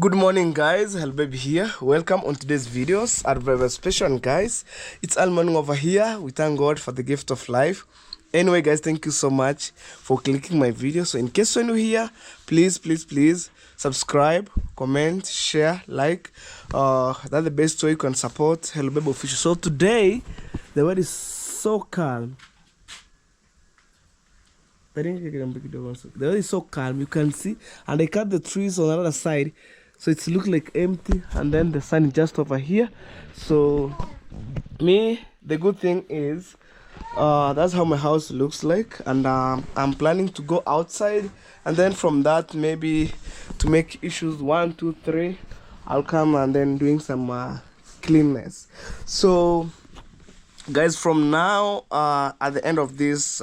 Good morning, guys. Hello baby here. Welcome on today's videos. Our very special one, guys. It's all morning over here. We thank God for the gift of life. Anyway, guys, thank you so much for clicking my video. So in case you're new here, please subscribe, comment, share, like. That's the best way you can support Hello Baby Official. So today the weather is so calm. The weather is so calm, you can see, and I cut the trees on the other side, so it looks like empty, and then the sun is just over here. So the good thing is that's how my house looks like, and I'm planning to go outside, and then from that maybe to make issues 1 2 3 I'll come and then doing some cleanness. So guys, from now at the end of this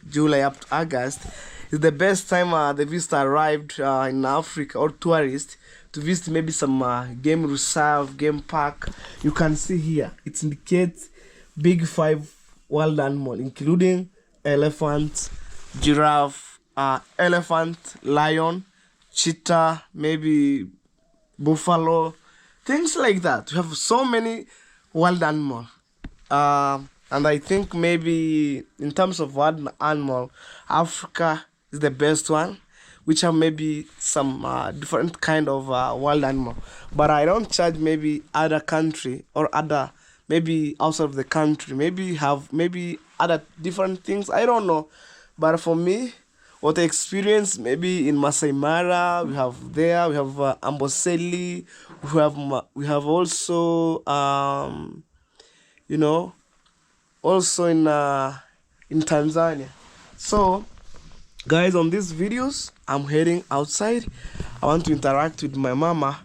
July up to August is the best time the visitor arrived in Africa, or tourists, to visit maybe some game reserve, game park. You can see here it indicates big 5 wild animals, including elephant, giraffe, elephant, lion, cheetah, maybe buffalo, things like that. We have so many wild animals. And I think maybe in terms of wild animal, Africa is the best one, which have maybe some different kind of wild animal. But I don't judge maybe other country or other, maybe outside of the country, maybe have maybe other different things. I don't know. But for me, what I experienced maybe in Masai Mara, we have Amboseli, we have also also in Tanzania. So guys, on these videos I'm heading outside. I want to interact with my mama.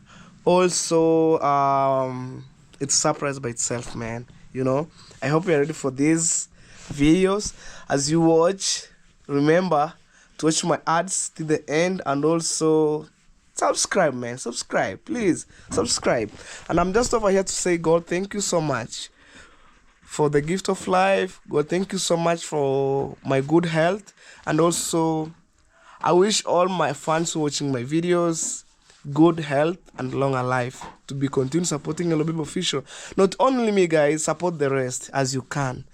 Also it's a surprise by itself, man. I hope you're ready for these videos. As you watch, remember to watch my ads till the end, and also subscribe, man. Subscribe, please subscribe. And I'm just over here to say, God, thank you so much for the gift of life. God, thank you so much for my good health. And also I wish all my fans watching my videos good health and longer life, to be continue supporting Hello Baby Official. Not only me, guys, support the rest as you can.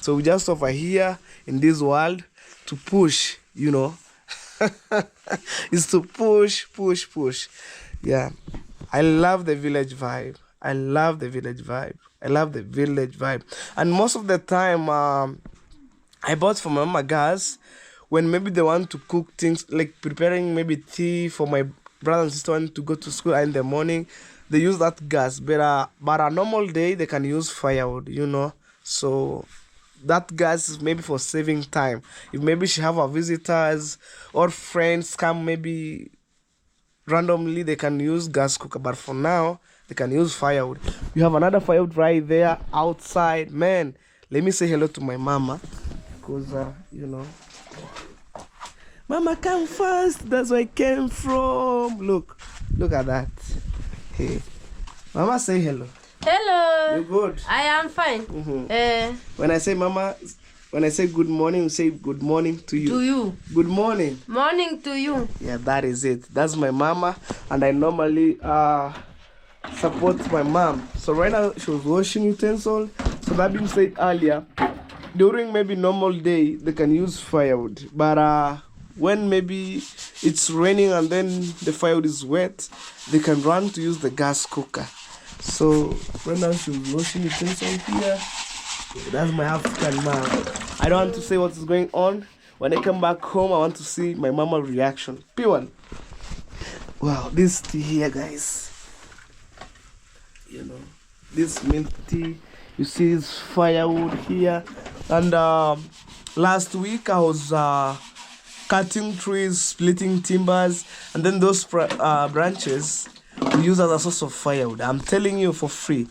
So we just over here in this world to push, is to push. Yeah, I love the village vibe. I love the village vibe. And most of the time I bought for my mama gas when maybe they want to cook things, like preparing maybe tea for my brother and sister want to go to school in the morning. They use that gas, but a normal day they can use firewood, So that gas is maybe for saving time. If maybe she have her visitors or friends come maybe randomly, they can use gas cooker, but for now they can use firewood. We have another firewood right there outside, man. Let me say hello to my mama, because mama come first, that's where I came from. Look at that. Hey mama, say hello. Hello. You good? I am fine. When I say mama, when I say good morning, you say good morning to you. To you. Good morning. Morning to you. Yeah, that is it. That's my mama, and I normally support my mom. So right now she was washing utensils. So that being said earlier, during maybe normal day they can use firewood, but when maybe it's raining and then the firewood is wet, they can run to use the gas cooker. So right now she was washing utensils here. That's my African mom. I don't want to say what is going on. When I come back home, I want to see my mama reaction. P1. Wow, this tea here, guys. This milk tea. You see this firewood here. And last week I was cutting trees, splitting timbers, and then those branches we use as a source of firewood. I'm telling you, for free.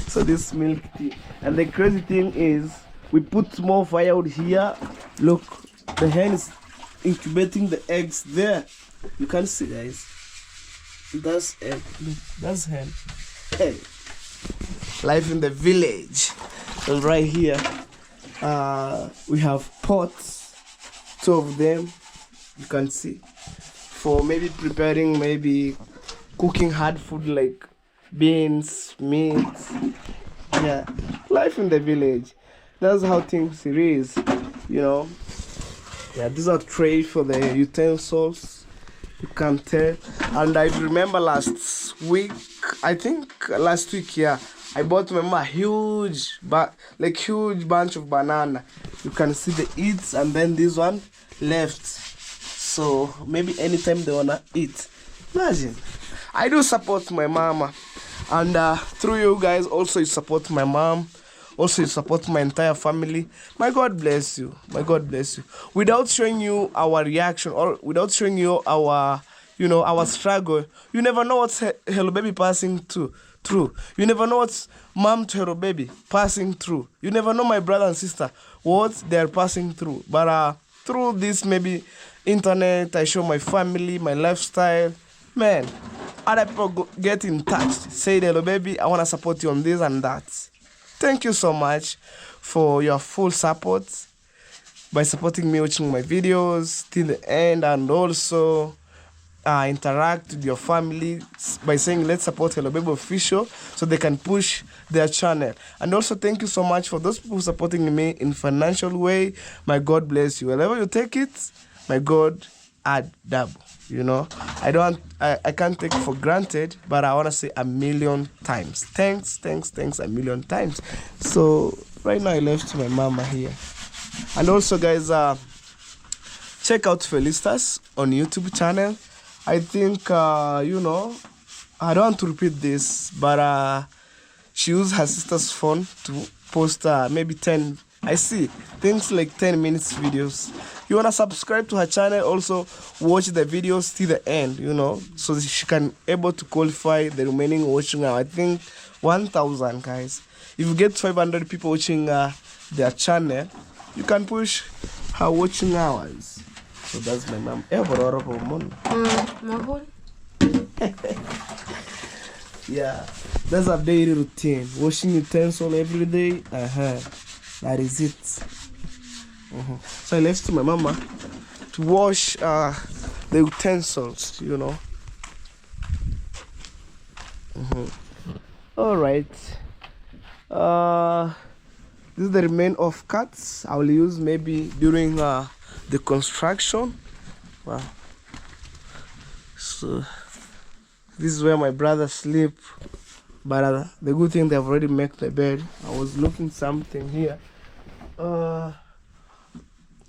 So this milk tea. And the crazy thing is, we put more firewood here. Look, the hen is incubating the eggs there. You can see, guys. That's egg. Look, that's hen. Hey, life in the village. And right here we have pots, 2 of them. You can see for maybe preparing, maybe cooking hard food like beans, meat. Yeah, life in the village. That's how things it is, you know. Yeah, these are trays for the utensils. You can tell. And I remember last week, I think last week, yeah, I bought my mama a huge bunch of banana. You can see the eats, and then this one left. So maybe anytime they wanna eat. Imagine. I do support my mama, and through you guys also you support my mom. Also, you support my entire family. My God bless you. My God bless you. Without showing you our reaction or without showing you our, our struggle, you never know what's Hello Baby passing through. You never know what's mom to Hello Baby passing through. You never know my brother and sister what they're passing through. But through this maybe internet, I show my family, my lifestyle. Man, other people get in touch. Say, Hello Baby, I want to support you on this and that. Thank you so much for your full support by supporting me watching my videos till the end, and also interact with your family by saying let's support Hello Baby Official so they can push their channel. And also thank you so much for those people supporting me in financial way. My God bless you. Wherever you take it, my God add double. I can't take it for granted, but I want to say 1,000,000 times. Thanks 1,000,000 times. So right now I left my mama here. And also guys, check out Felicitas on YouTube channel. I think, I don't want to repeat this, but she used her sister's phone to post maybe 10, I see, things like 10 minutes videos. You want to subscribe to her channel, also watch the videos till the end, so that she can able to qualify the remaining watching hour. I think 1,000 guys. If you get 500 people watching their channel, you can push her watching hours. So that's my mom. Yeah, that's a daily routine. Washing utensils every day. That is it. So I left to my mama to wash the utensils, All right. This is the remain of cuts I will use maybe during the construction. Wow. So this is where my brother sleep. But the good thing they've already made the bed. I was looking something here.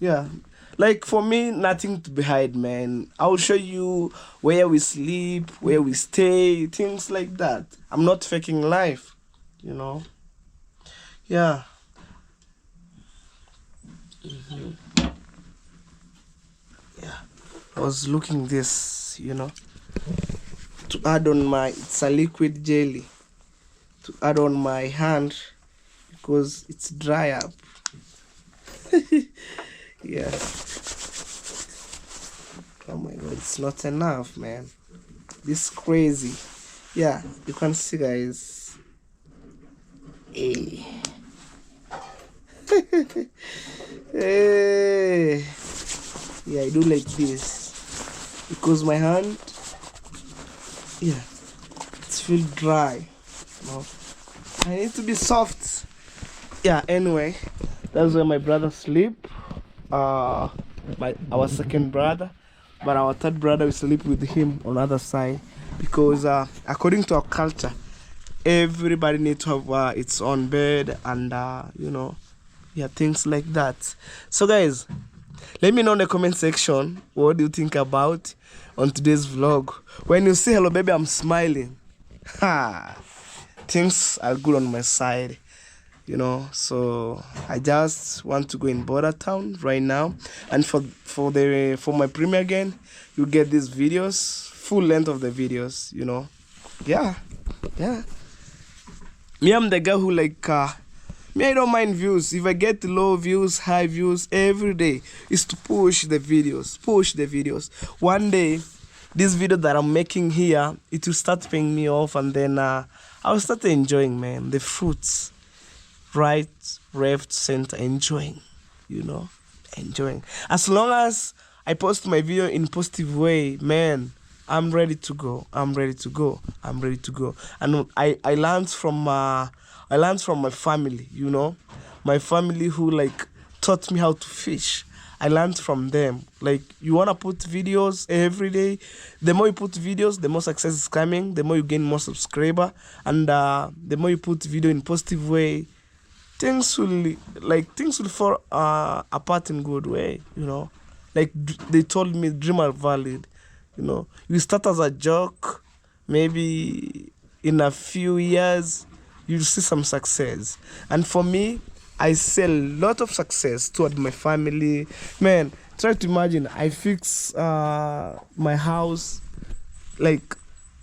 Yeah, like for me, nothing to be hide, man. I'll show you where we sleep, where we stay, things like that. I'm not faking life, Yeah. Yeah, I was looking this, to add on it's a liquid jelly, to add on my hand because it's dry up. Yeah. Oh my God, it's not enough, man. This is crazy. Yeah, you can see, guys. Hey. Hey. Yeah, I do like this because my hand, yeah, it's feel dry. I need to be soft. Yeah, anyway, that's where my brother sleep. Our second brother, but our third brother we sleep with him on the other side because according to our culture, everybody needs to have its own bed and things like that. So guys, let me know in the comment section what do you think about on today's vlog. When you see Hello Baby, I'm smiling. Things are good on my side. So I just want to go in border town right now, and for my premiere again, you get these videos, full length of the videos. Yeah. Me, I'm the guy who I don't mind views. If I get low views, high views, every day is to push the videos. One day, this video that I'm making here, it will start paying me off, and then I'll start enjoying, man, the fruits. Right, left, center, enjoying, enjoying. As long as I post my video in positive way, man, I'm ready to go. I'm ready to go. I'm ready to go. And I learned from my family, you know, my family who like taught me how to fish. I learned from them. Like, you wanna put videos every day. The more you put videos, the more success is coming. The more you gain more subscriber, and the more you put video in positive way, things will fall apart in good way. You know, like they told me, dream are valid. You know, you start as a joke, maybe in a few years you'll see some success. And for me, I see a lot of success toward my family. Man, try to imagine, I fix my house, like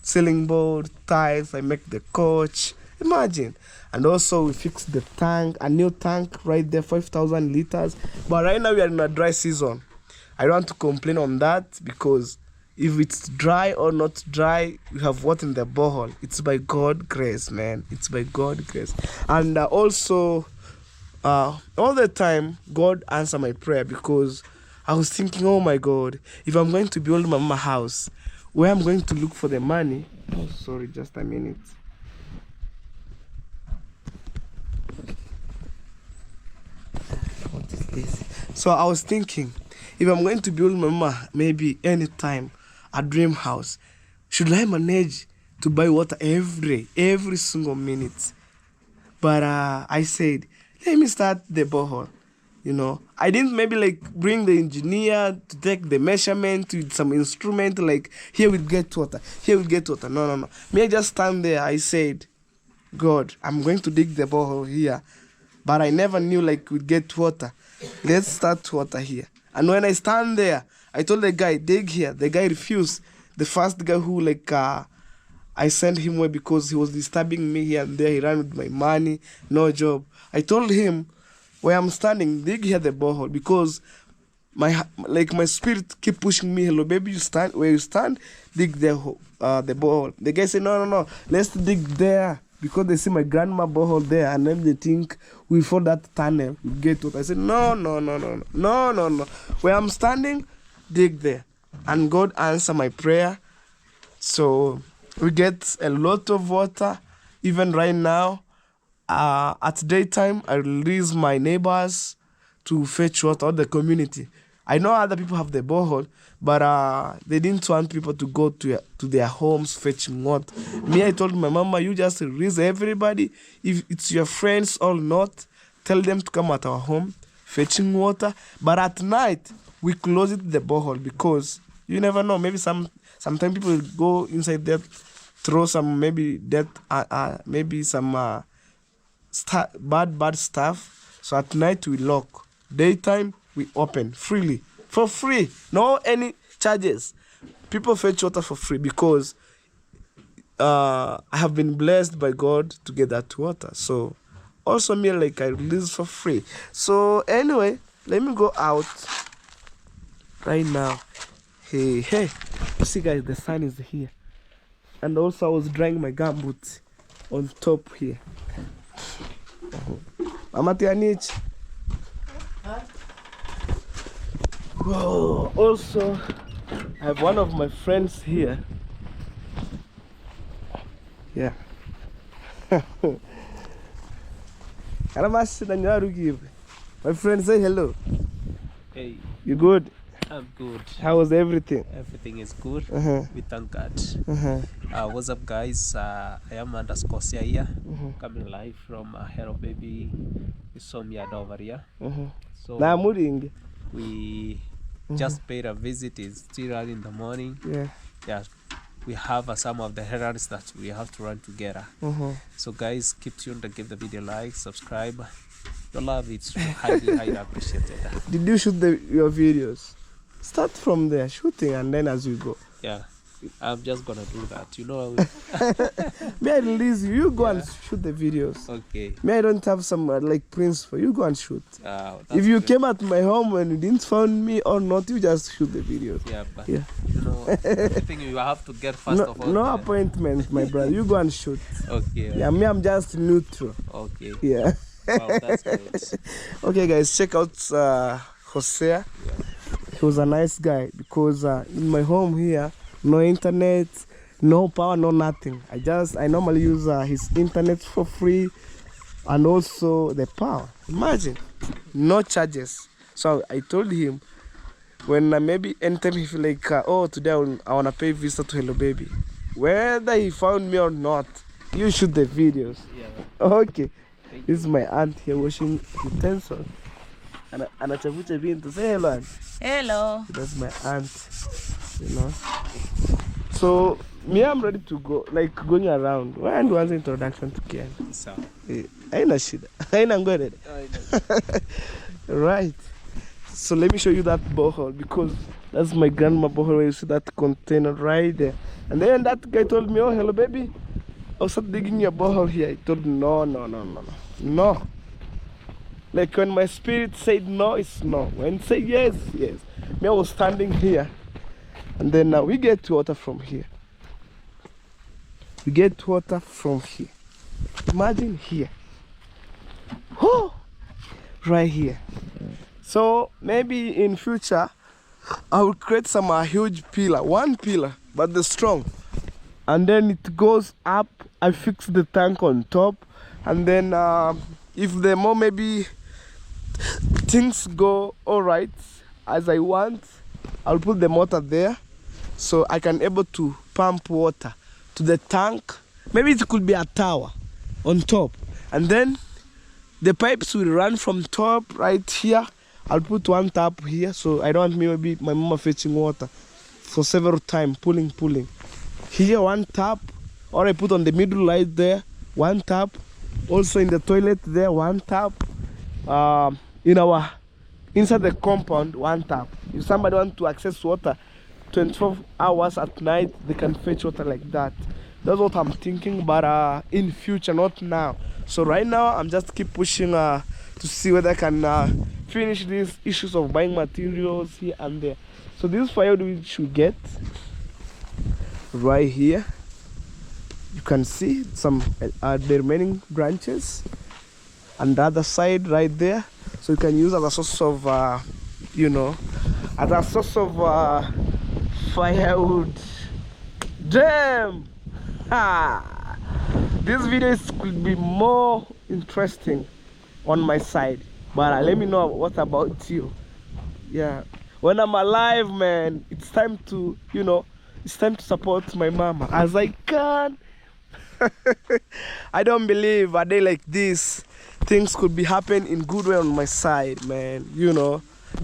ceiling board, tiles, I make the couch. Imagine. And also we fix the tank, a new tank right there, 5,000 liters. But right now we are in a dry season. I don't want to complain on that, because if it's dry or not dry, we have water in the borehole. It's by God's grace, man. It's by God's grace. And also, all the time, God answer my prayer, because I was thinking, oh my God, if I'm going to build my mama house, where I'm going to look for the money? Oh, sorry, just a minute. What is this? So I was thinking, if I'm going to build my mama, maybe anytime, a dream house, should I manage to buy water every single minute? But I said, let me start the borehole. You know, I didn't maybe like bring the engineer to take the measurement with some instrument, like here we get water, here we get water. No. Me, I just stand there. I said, God, I'm going to dig the borehole here. But I never knew like we'd get water. Let's start water here. And when I stand there, I told the guy, dig here. The guy refused. The first guy who like I sent him away because he was disturbing me here and there. He ran with my money, no job. I told him, where I'm standing, dig here the borehole, because my spirit keep pushing me. Hello, baby, you stand where you stand, dig the borehole. The guy said, no, let's dig there, because they see my grandma borehole there, and then they think we fall that tunnel, we get what I said. No. Where I'm standing, dig there. And God answered my prayer. So we get a lot of water. Even right now, at daytime, I release my neighbors to fetch water, or the community. I know other people have the borehole, but they didn't want people to go to their homes fetching water. Me, I told my mama, you just release everybody. If it's your friends or not, tell them to come at our home fetching water. But at night, we close it the borehole, because you never know. Maybe sometimes people will go inside there, throw some maybe maybe some bad stuff. So at night we lock. Daytime we open freely, for free, no any charges. People fetch water for free, because I have been blessed by God to get that water. So also me, like, I release for free. So anyway, let me go out right now. Hey, you see guys, the sun is here. And also I was drying my gumboots on top here. Amatianich. Whoa. Also, I have one of my friends here. Yeah. My friend, say hello. Hey, You good? I'm good. How was everything? Everything is good. Uh-huh. We thank God. Uh-huh. What's up, guys? I am _Sia here, coming live from Hello Baby. You saw me at over here. So Now moving. we just paid a visit. It's still early in the morning. Yeah. We have some of the errands that we have to run together. So guys, keep tuned and give the video like, subscribe. Your love is highly appreciated. Did you shoot your videos? Start from there, shooting, and then as you go. Yeah, I'm just gonna do that. You know. May I release you? You go and shoot the videos. Okay. May I don't have some like prints for you? Go and shoot. If you came at my home and you didn't find me or not, you just shoot the videos. Yeah, but yeah. You know, everything you have to get first of all. No appointment, my brother. You go and shoot. Okay. Yeah, me, I'm just neutral. Okay. Yeah. Wow, that's good. Okay, guys, check out Hosea. Yeah. he was a nice guy because in my home here, no internet, no power, no nothing. I normally use his internet for free and also the power. Imagine, no charges. So I told him when maybe anytime he feel like, oh, today I want to pay visa to Hello Baby. Whether he found me or not, you shoot the videos. Yeah. Okay. This is my aunt here washing utensils. And Anachavucha being to say hello, aunt. Hello. That's my aunt, you know. So me, I'm ready to go, like going around. Why and one's introduction to Ken? So. Aina shida. Aina ngwere. Right. So let me show you that borehole because that's my grandma borehole where you see that container right there. And then that guy told me, oh, Hello Baby, I'll start digging your borehole here. I told him, no. Like when my spirit said no, it's no. When it said yes, yes. Me, I was standing here. And then now we get water from here. We get water from here. Imagine here. Oh, right here. So maybe in future, I will create some huge pillar, one pillar, but the strong. And then it goes up. I fix the tank on top. And then if the more maybe things go all right as I want, I'll put the motor there so I can able to pump water to the tank. Maybe it could be a tower on top. And then the pipes will run from top right here. I'll put one tap here so I don't want maybe my mama fetching water for several times, pulling. Here one tap, or I put on the middle light there, one tap. Also in the toilet there, one tap. Inside the compound, one tap. If somebody wants to access water 24 hours at night, they can fetch water like that. That's what I'm thinking, but in future, not now. So right now, I'm just keep pushing to see whether I can finish these issues of buying materials here and there. So this firewood we should get right here. You can see some the remaining branches, and the other side right there. So you can use as a source of, as a source of firewood. Damn! This video could be more interesting on my side, but let me know what about you. Yeah, when I'm alive, man, it's time to, it's time to support my mama as I can. I don't believe a day like this things could be happening in good way on my side, man.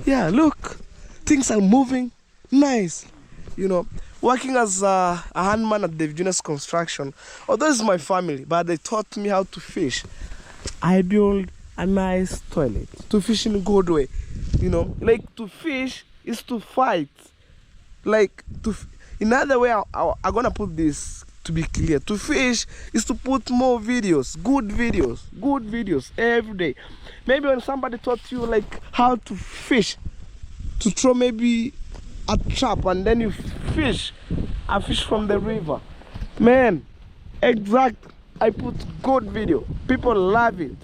Yeah, look, things are moving nice. Working as a handman at the Virginia's construction, although it's my family, but they taught me how to fish. I built a nice toilet to fish in a good way. Like to fish is to fight. Like in other way, I'm gonna put this to be clear. To fish is to put more videos, good videos every day. Maybe when somebody taught you like how to fish, to throw maybe a trap and then you fish a fish from the river, man, exact. I put good video, people love it,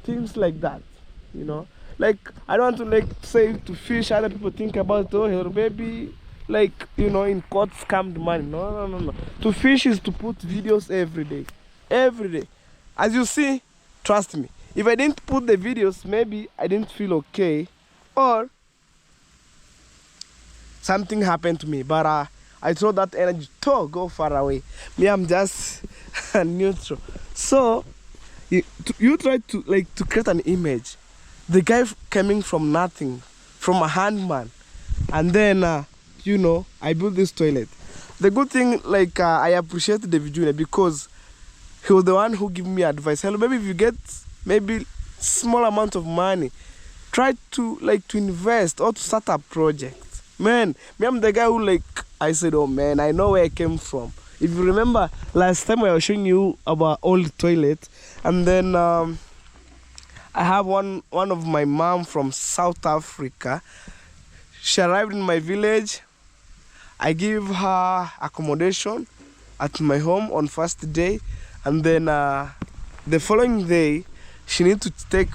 things like that. Like I don't want to say to fish, other people think about, oh, Hello Baby, like in court scammed money. No. To fish is to put videos every day. As you see, trust me, if I didn't put the videos, maybe I didn't feel okay, or something happened to me, but I throw that energy to go far away. Me, I'm just neutral. So you try to create an image. The guy coming from nothing, from a handman, and then I built this toilet. The good thing, I appreciate the Virginia because he was the one who gave me advice. Hello, maybe if you get maybe small amount of money, try to invest or to start a project. Man, me, I'm the guy who I said, oh man, I know where I came from. If you remember last time I was showing you about old toilet, and then I have one of my mom from South Africa. She arrived in my village. I give her accommodation at my home on first day, and then the following day she need to take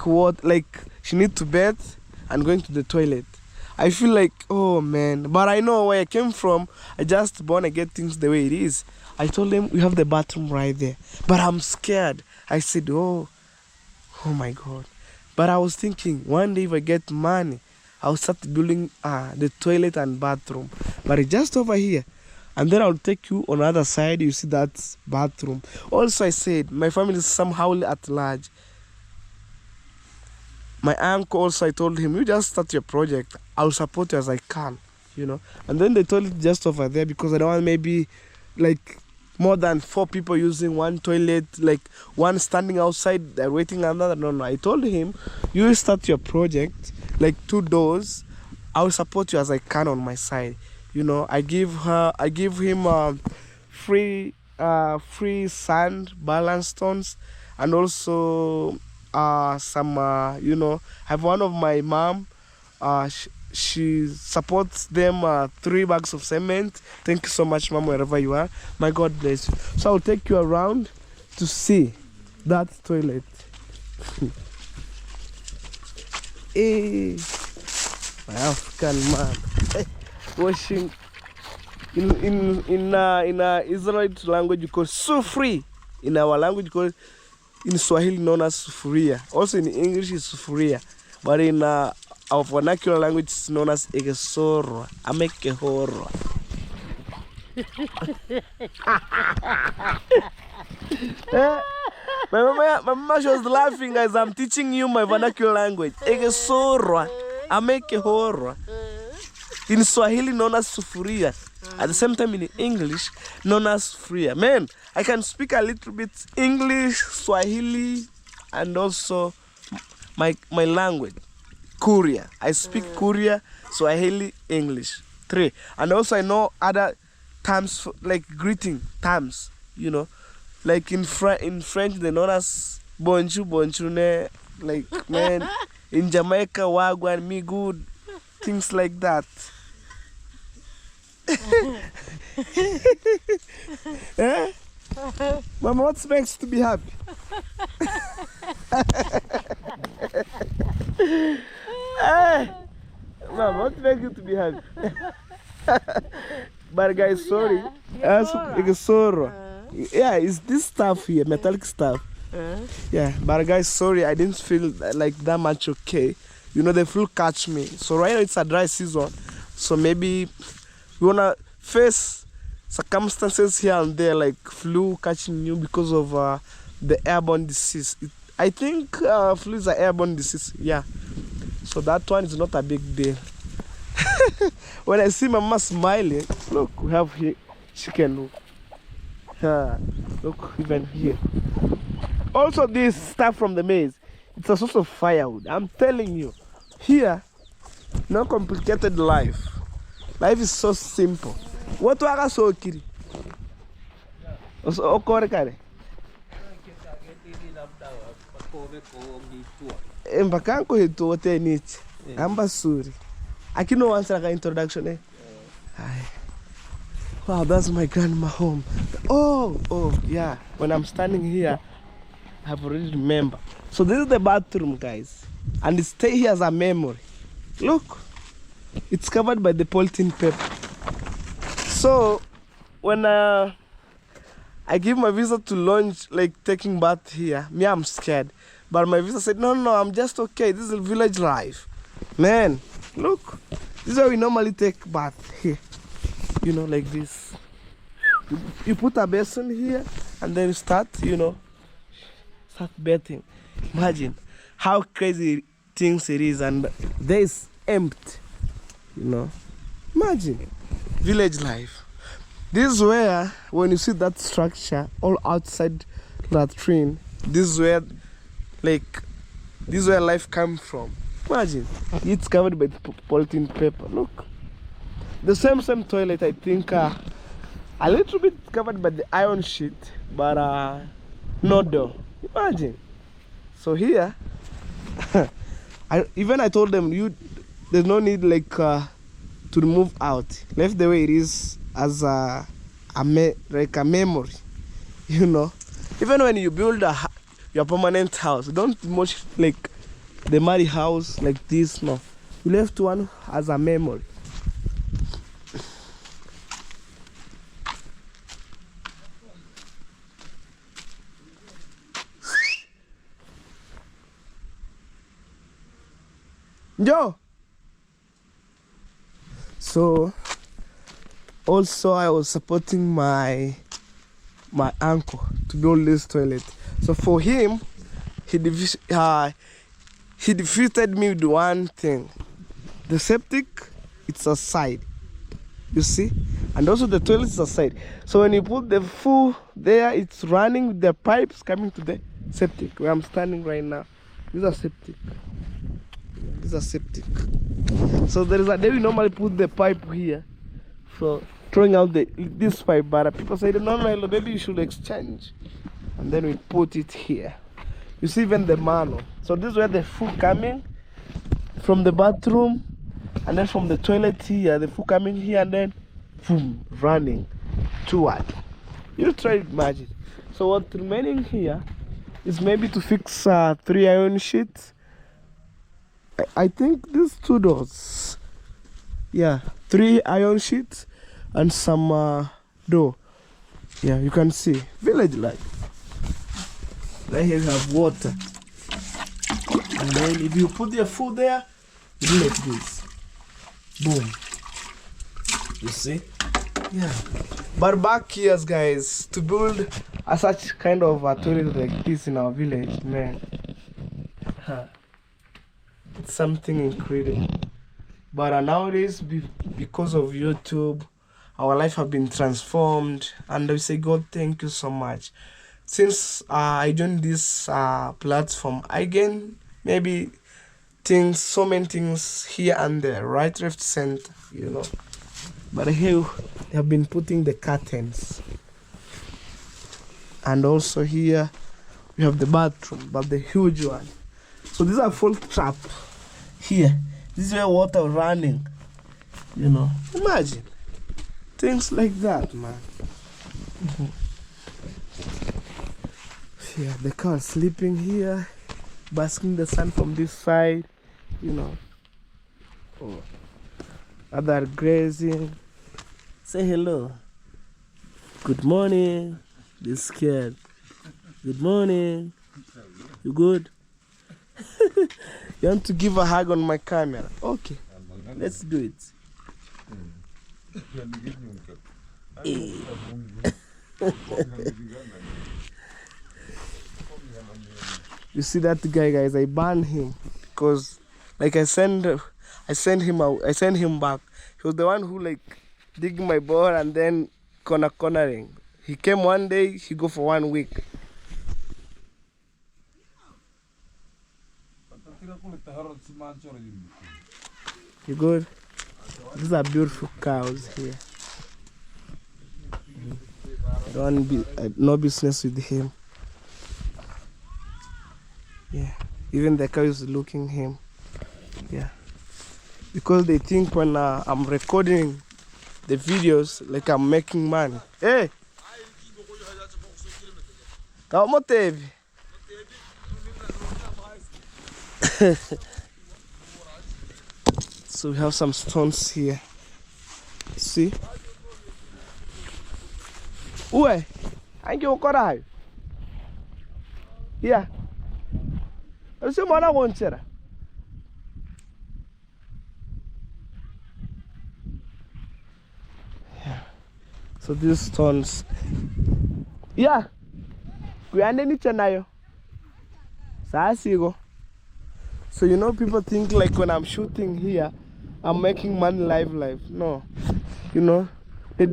she need to bathe and going to the toilet. I feel like, oh man, but I know where I came from. I just want to get things the way it is. I told them we have the bathroom right there, but I'm scared. I said, oh my God. But I was thinking, one day if I get money, I'll start building the toilet and bathroom. But it's just over here. And then I'll take you on the other side, you see that bathroom. Also, I said, my family is somehow at large. My uncle also, I told him, you just start your project. I'll support you as I can, you know. And then they told it just over there because I don't want maybe like more than 4 people using one toilet, like one standing outside, they're waiting another. No. I told him, you start your project, like 2 doors. I'll support you as I can on my side. You know, I give him free sand, balance stones, and also some you know, I have one of my mom. She supports them 3 bags of cement. Thank you so much, mom, wherever you are. My God bless you. So I'll take you around to see that toilet. Hey, my African man. Washing in Israelite language you call sufri. In our language called in Swahili known as sufuria. Also in English is sufuria, but in our vernacular language it's known as egesoro. Amekehoro. My mama, she was laughing as I'm teaching you my vernacular language. Egesoro. Amekehoro. In Swahili known as sufuria. At the same time in English known as sufuria. Man, I can speak a little bit English, Swahili, and also my language, Kuria. I speak Kuria, Swahili, English. 3. And also I know other terms like greeting terms, you know. Like in French they're known as bonjour, bonjourne, like man. In Jamaica, wagwan, me good, things like that. Eh? Mama, what makes you to be happy? Mama, what makes you to be happy? But guys, sorry. Yeah, it's this stuff here, metallic stuff. Yeah, but guys, sorry, I didn't feel like that much okay. You know, the flu catch me. So right now it's a dry season. So maybe we wanna face circumstances here and there, like flu catching you because of the airborne disease. I think flu is an airborne disease. Yeah. So that one is not a big deal. When I see Mama smiling, look, we have here chicken. Look, even here. Also, this stuff from the maize, it's a source of firewood. I'm telling you, here, no complicated life. Life is so simple. What are so kiri? Also, okore Mbakanko hito wote nichi. Amba suri. Akino wants like an introduction, eh? Wow, that's my grandma home. Oh, yeah. When I'm standing here, I have already remember. So this is the bathroom, guys, and it stay here as a memory. Look, it's covered by the polythene paper. So when I give my visa to launch, like taking bath here, me, I'm scared. But my visa said, no, I'm just okay. This is a village life. Man, look, this is how we normally take bath here. You know, like this. You put a basin here and then you start, you know, start bathing. Imagine how crazy things it is, and there is empty, you know. Imagine village life. This is where, when you see that structure all outside latrine, this is where, like, this is where life comes from. Imagine, it's covered by polythene paper. Look, the same toilet. I think a little bit covered by the iron sheet, but no door. Imagine. So here, I told them, there's no need like to remove out. Left the way it is as like a memory, you know. Even when you build your permanent house, don't much like the muddy house like this. No, We left one as a memory. Joe. So also I was supporting my uncle to build this toilet. So for him, he defeated me with one thing. The septic, it's a side, you see, and also the toilet is a side. So when you put the full there, it's running with the pipes coming to the septic where I'm standing right now. These are septic. These are septic. So there is a day we normally put the pipe here for throwing out this pipe, but people say no, maybe you should exchange, and then we put it here. You see even the manual. So this is where the food coming from the bathroom, and then from the toilet here, the food coming here, and then boom, running toward. You try to imagine. So what's remaining here is maybe to fix 3 iron sheets. I think these 2 doors. Yeah, 3 iron sheets and some door. Yeah, you can see village life. Right here you have water, and then if you put your food there, you do like this. Boom. You see? Yeah. But back here, guys, to build such kind of a toilet like this in our village, man, it's something incredible. But nowadays, because of YouTube, our life have been transformed, and we say, God, thank you so much. Since I joined this platform, I gain maybe so many things here and there, right, left, center, you know. But here they have been putting the curtains, and also here we have the bathroom, but the huge one. So these are full trap here. This is where water running, you know. Imagine things like that, man. Yeah, the cow sleeping here, basking the sun from this side, you know. Oh. Other grazing. Say hello. Good morning. Be scared. Good morning. You good? You want to give a hug on my camera? Okay. Let's do it. You see that guy, guys? I banned him because, like, I sent him out. I sent him back. He was the one who like digging my bore and then cornering. He came one day. He go for 1 week. You good? These are beautiful cows here. I don't no business with him. Yeah, even the cow is looking him. Yeah, because they think when I'm recording the videos, like I'm making money. Hey, Kamotevi. So we have some stones here. See? Uwe, ange ukora. Yeah. Ese mwana gonchera. Yeah. So these stones. Yeah. Kuyande ni chanayo. Saasigo. So you know, people think like when I'm shooting here, I'm making money live. No, you know, they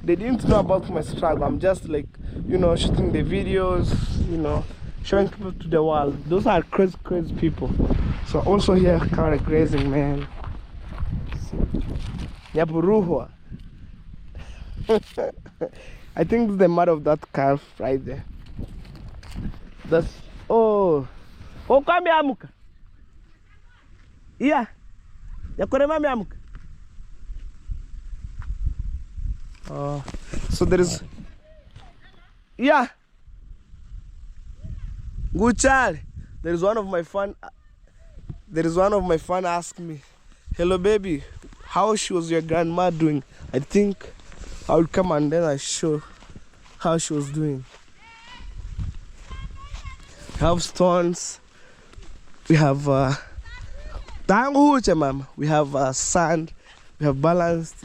didn't know about my struggle. I'm just like, you know, shooting the videos, you know, showing people to the world. Those are crazy people. So also here, kind of grazing, man. Nyapuruhwa. I think it's the mother of that calf right there. That's oh come here, Amuka. Yeah. Yakorema miamuka. Oh, so there is. Yeah. Good child. There is one of my fun. there is one of my fans asked me, "Hello, baby, how was your grandma doing?" I think I will come and then I show how she was doing. We have stones. We have we have sand. We have balanced.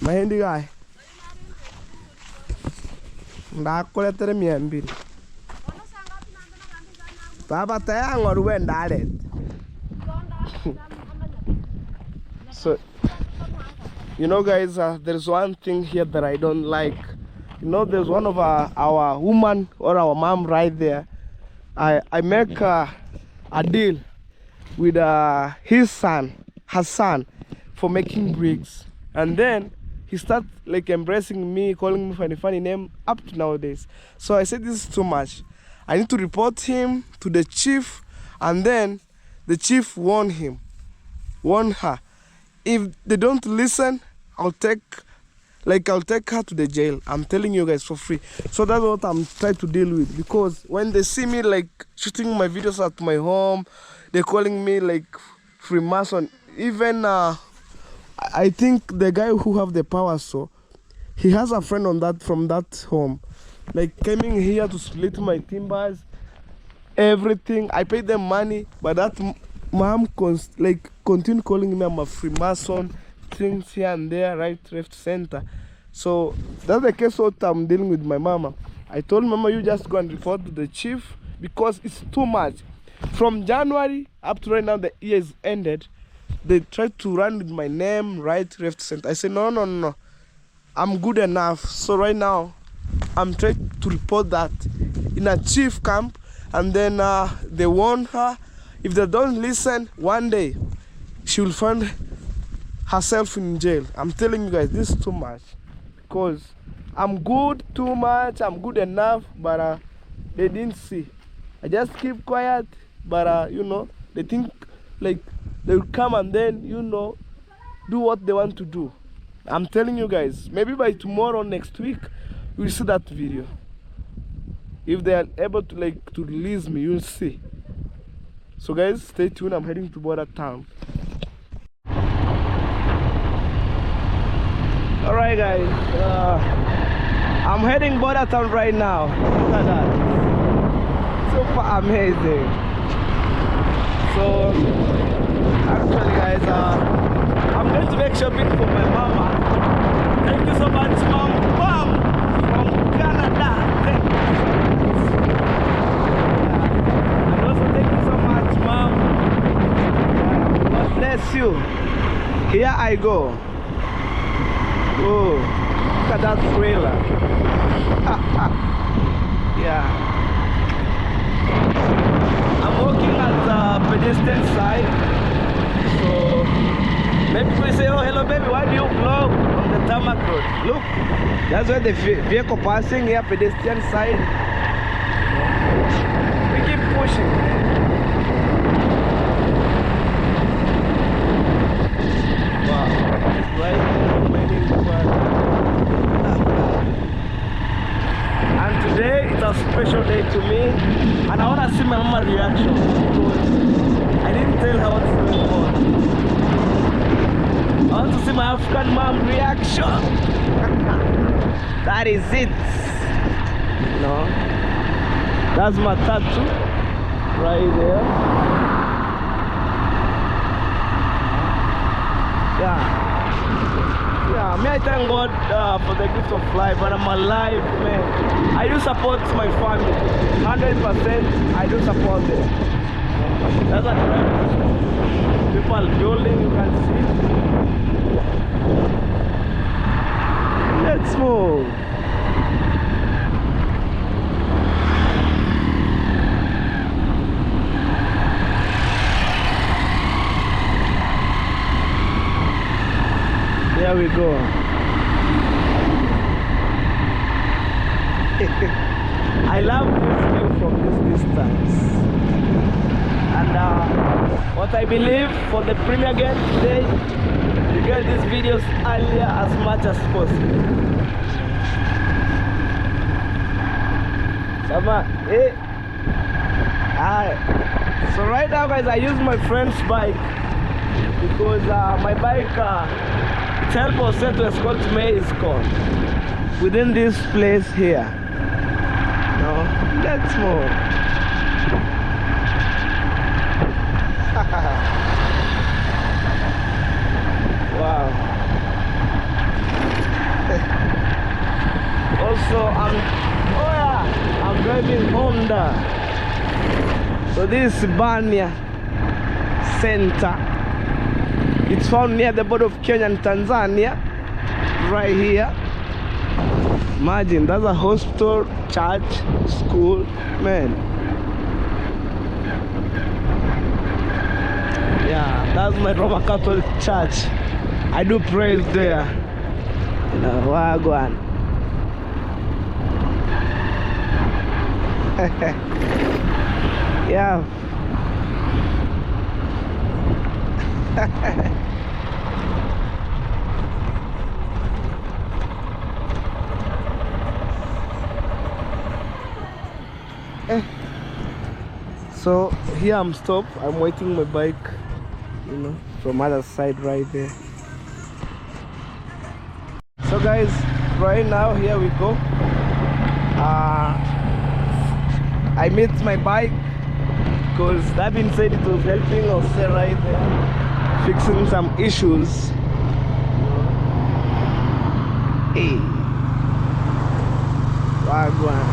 Mahindi guy. Ndakuletere 200. Baba tayang or when that. So, you know, guys, there's one thing here that I don't like. You know, there's one of our woman or our mom right there. I make a deal with her son, for making bricks, and then he started like embracing me, calling me funny name up to nowadays. So I said, this is too much. I need to report him to the chief, and then the chief warn her. If they don't listen, I'll take her to the jail. I'm telling you guys for free. So that's what I'm trying to deal with, because when they see me like shooting my videos at my home, they're calling me like Freemason. Even I think the guy who have the power, so he has a friend from that home, like coming here to split my timbers, everything. I paid them money, but that mom continue calling me I'm a Freemason, things here and there, right, left, center. So that's the case what I'm dealing with my mama. I told mama, you just go and report to the chief, because it's too much. From January up to right now, the year is ended. They tried to run with my name, right, left, center. I said, no. I'm good enough. So right now, I'm trying to report that in a chief camp, and then they warn her. If they don't listen, one day she will find herself in jail. I'm telling you guys, this is too much, because I'm good too much. I'm good enough, but they didn't see. I just keep quiet, but you know, they think like they will come and then, you know, do what they want to do. I'm telling you guys, maybe by tomorrow, next week, you'll see that video. If they are able to to release me, you'll see. So guys, stay tuned. I'm heading to Border Town. All right, guys. I'm heading Border Town right now. Look at that. Super amazing. So actually, guys, I'm going to make shopping for my mama. Thank you so much, mom. Mom from Canada. Thank you so much. And also thank you so much, mom. God bless you. Here I go. Oh, look at that trailer. Yeah. I'm walking at the pedestrian side. So maybe we say, oh, hello baby, why do you vlog on the tarmac road? Look, that's where the vehicle passing here, pedestrian side. We keep pushing. Wow, it's right waiting for. And today it's a special day to me, and I want to see my mama's reaction, because I didn't tell her what's going on. I want to see my African mom reaction. That is it. No, that's my tattoo right there. Yeah, me I thank God for the gift of life, and I'm alive, man. I do support my family, 100%. I do support them. That's what people building, you can see. Let's move. There we go. I love this view from this distance. And what I believe for the premiere game today, you get these videos earlier as much as possible. Sama, eh. Alright. So right now, guys, I use my friend's bike because my bike it's helpful set to escort maize corn within this place here. No, let's move. Wow. Also, I'm driving Honda. So this is Bania Center. It's found near the border of Kenya and Tanzania, right here. Imagine, that's a hospital, church, school, man. Yeah, that's my Roman Catholic church. I do praise there. Wagwan. Yeah. So here I'm stopped. I'm waiting my bike, you know, from other side right there. So guys, right now here we go. I met my bike because that being said, it was helping us right there, fixing some issues. Hey, wagwan.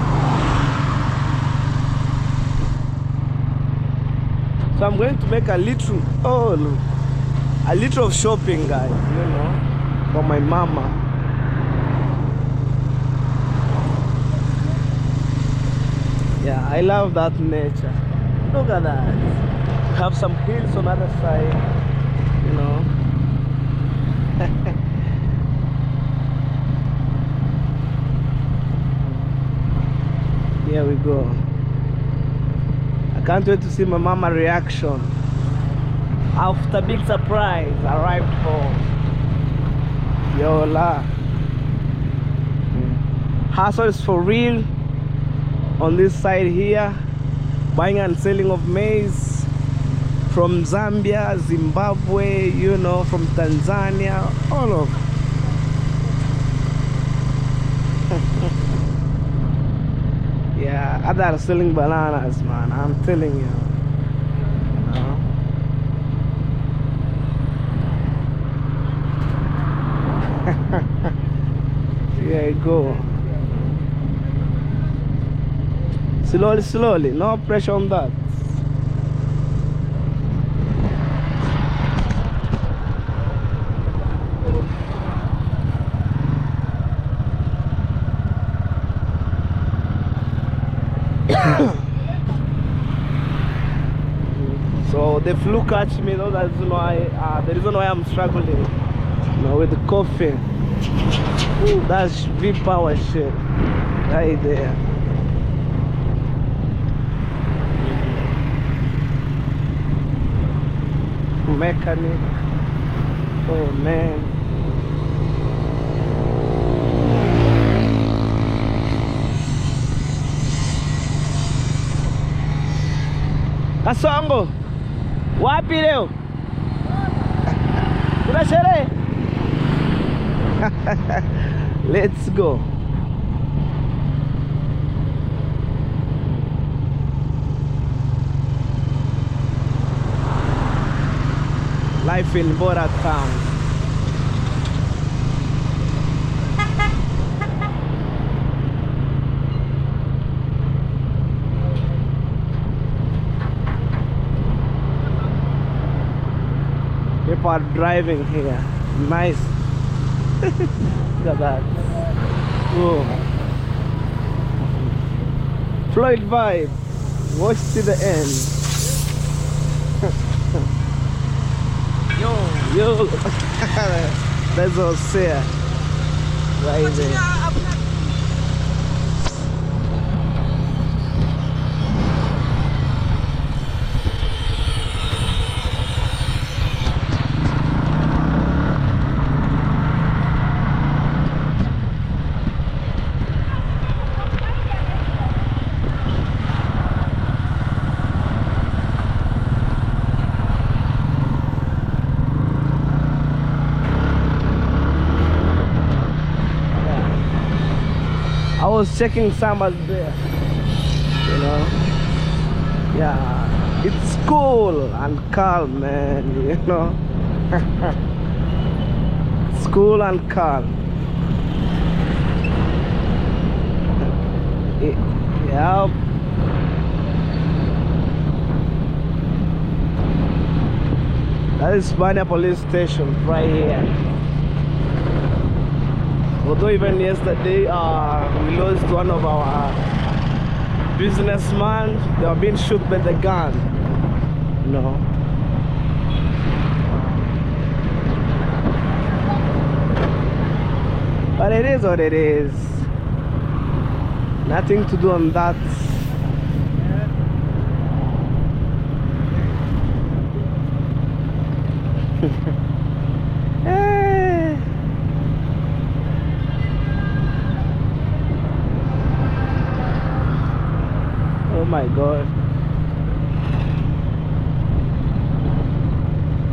So I'm going to make a little of shopping, guys, you know, for my mama. Yeah, I love that nature. Look at that. Have some hills on the other side, you know. Here we go. I can't wait to see my mama reaction after big surprise arrived home. Yola. Hustle is for real on this side here. Buying and selling of maize from Zambia, Zimbabwe, you know, from Tanzania, all of. Yeah, others are selling bananas, man. I'm telling you. Here I go. Slowly, slowly, no pressure on that. So the flu catch me, though. That's why the reason why I'm struggling, you know, with the coffee. Ooh, that's V-power shit right there. Mechanic. Oh man. Kasongo, wapi leo? Kuna sherehe? Let's go. Life in Bora town. People are driving here. Nice. Look at that. Whoa. Floyd vibe. Watch to the end. Yo. That's all fair. Right there. was checking summers there. You know? Yeah. It's cool and calm, man, you know? It's cool and calm. Yeah. That is Banya police station right here. Although even yesterday we lost one of our businessmen. They were being shot by the gun. No. But it is what it is. Nothing to do on that. Hey. Oh my God.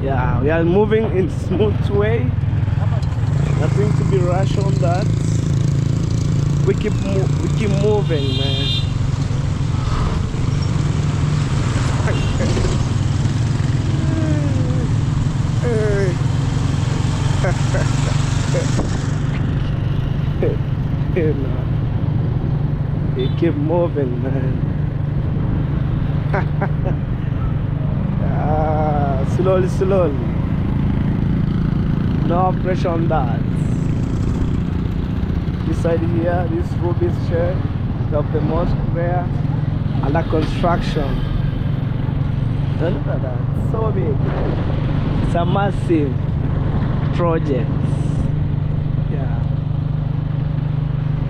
Yeah, we are moving in smooth way. Nothing to be rushed on that. We keep moving, man. You know, we keep moving, man. Slowly, slowly. No pressure on that. This side here, this Ruby's church, of the mosque there, under construction. Look at that, so big. It's a massive project. Yeah.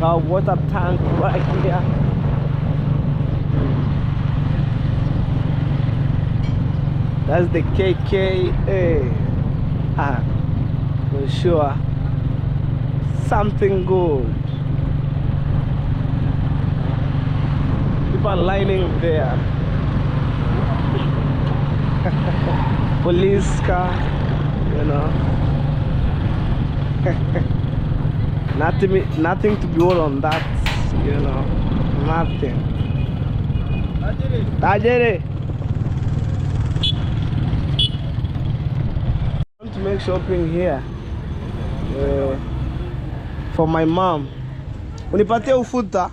Our water tank right here. That's the KKA. For sure. Something good. People are lining there. Police car, you know. Nothing to build on that, you know. Nothing. Tajere. I want to make shopping here for my mom. Unipatie ufuta.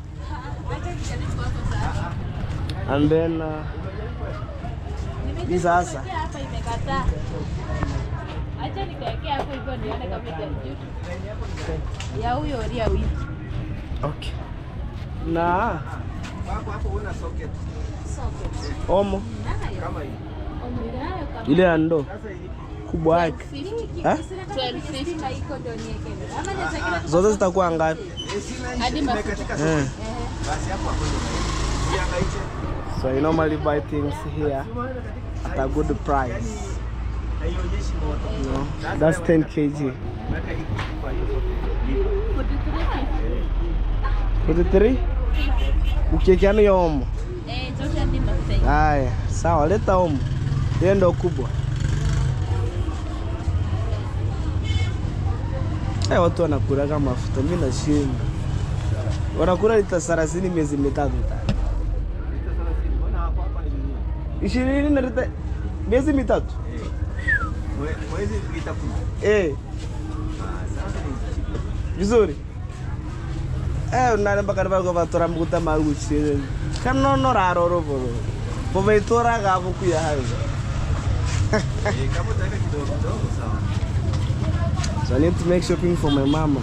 And then this asa. Okay. Nah. Omo. Ile ando kubwa yake. Zote zitakuwa ngapi? So I normally buy things here at a good price. You know, that's 10 kg. 43? Ukiekea ni omo. Haya, sawa, leta omo. Hiyo ndio kubwa. Watu wanakula kama mafuta, mimi nashinda. Wanakula lita 30 miezi mitatu. 20 na lita miezi mitatu. Mwezi lita 10. Vizuri. Unalamba kana bako batora mkuta maruchi. Kana no raro robo. Bobe tora gabo kuya hayo. Kama taka kidogo sawa. So I need to make shopping for my mama.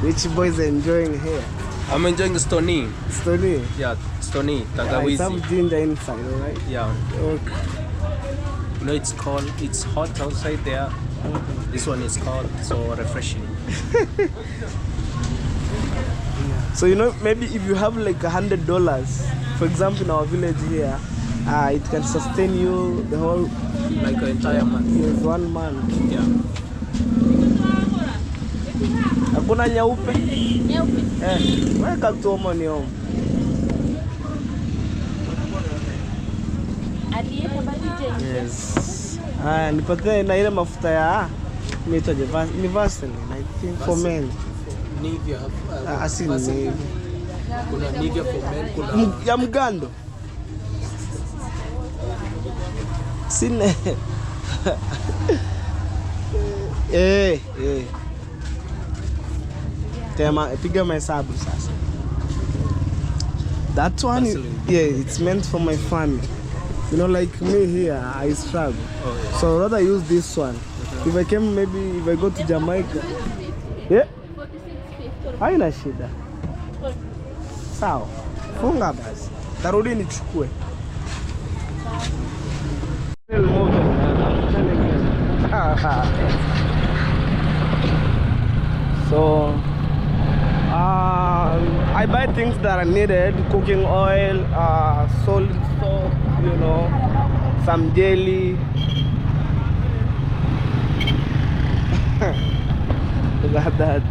Which boys are enjoying here? I'm enjoying Stony. Stony? Yeah, Stony, Tangawizi. Some ginger inside, alright? Yeah. Okay. You know, it's hot outside there. This one is cold, so refreshing. So you know, maybe if you have like $100, for example, in our village here, it can sustain you the whole, like an entire month. Yes, 1 month. Yeah. Hakuna nyeupe? Nyeupe. Weka tu omo ni omo. Yes. Nipatie na ile mafuta ya ni Vaseline, I think for men. Navy, you have I see Navy. Kuna Navy for men, kuna Ya mgando. Sine. Tema, piga mahesabu sasa. That one, it's meant for my family. You know, like me here, I struggle. Oh, yeah. So I'd rather use this one. If I came, maybe if I go to Jamaica. Yeah? Haina shida. Sawa. Funga basi. Tarudi nichukue. So I buy things that are needed: cooking oil, salt, soap, you know, some jelly. Look at that.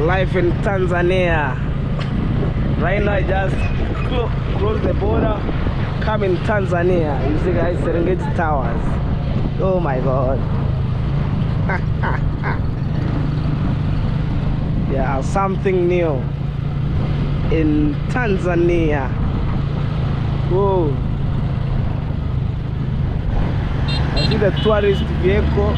Life in Tanzania. Right now I just close the border, come in Tanzania. You see guys, Serengeti Towers. Oh my god. Yeah, something new in Tanzania. Whoa. I see the tourist vehicle.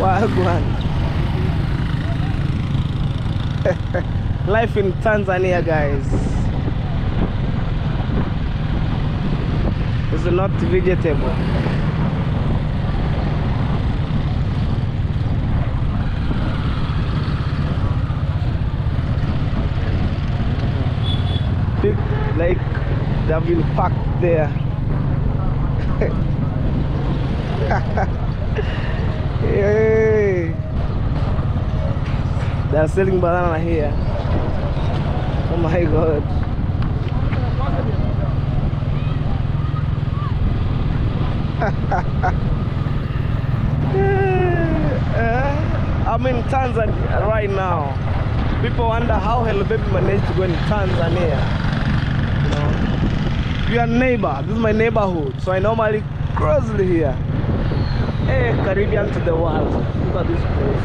Wagwan. Life in Tanzania, guys. It's not vegetable. Big, like they've been packed there. Hey. They're selling banana here. Oh my god. I'm in Tanzania right now. People wonder how Hello Baby managed to go in Tanzania. You know, we are neighbor. This is my neighborhood, so I normally cross here. Hey, Caribbean to the world. Look at this place.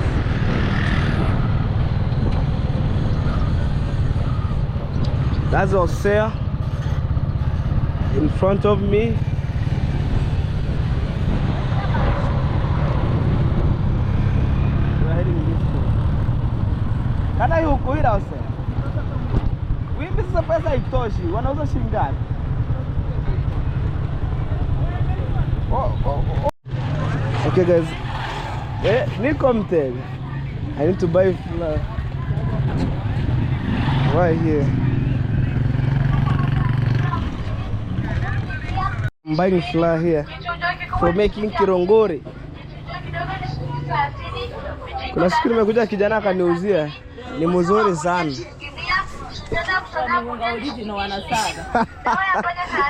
That's Osea in front of me. We're heading this way. Can I hook it out, sir? This is a place I told you. One of the shingan. Oh. Okay guys, I need to buy flour right here. I'm buying flour here for making kirongori. Kuna siku nimekuja kijana akaniuzia, ni mzuri sana.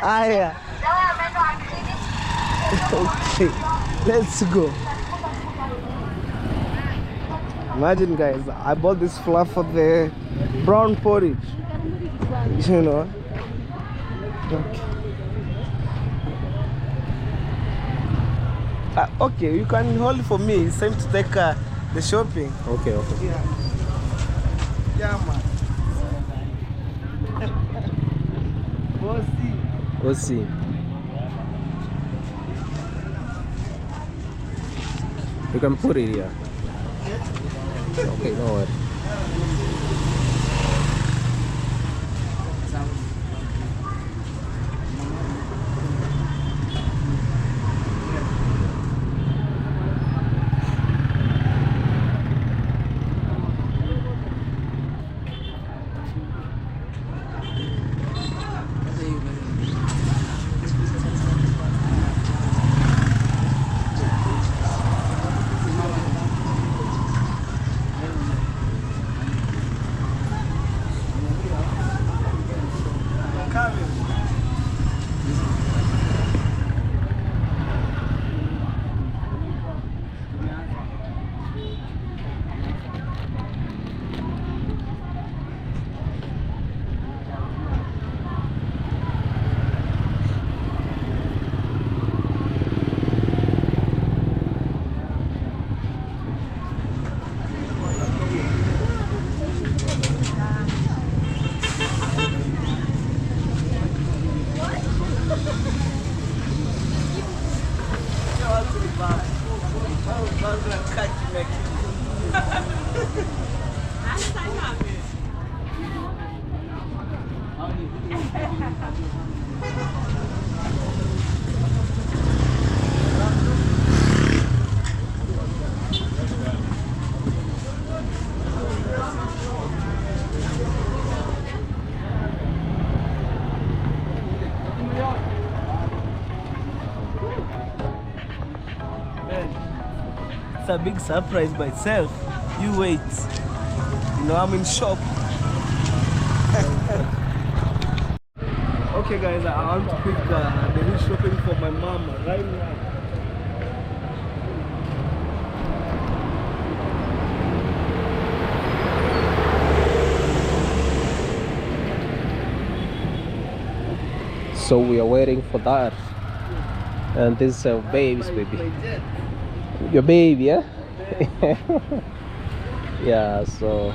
Aya. Okay, let's go. Imagine guys, I bought this flour for the brown porridge. You know. Okay. Okay, you can hold for me. It's time to take the shopping. Okay. Yeah, man. We'll see. You can put it here. Okay, no worries. It's a big surprise by itself. You wait. You know, I'm in shock. Okay guys, I want to pick the new shopping for my mom right now. So we are waiting for that. And this is our baby's baby. Your baby, yeah? Yeah, so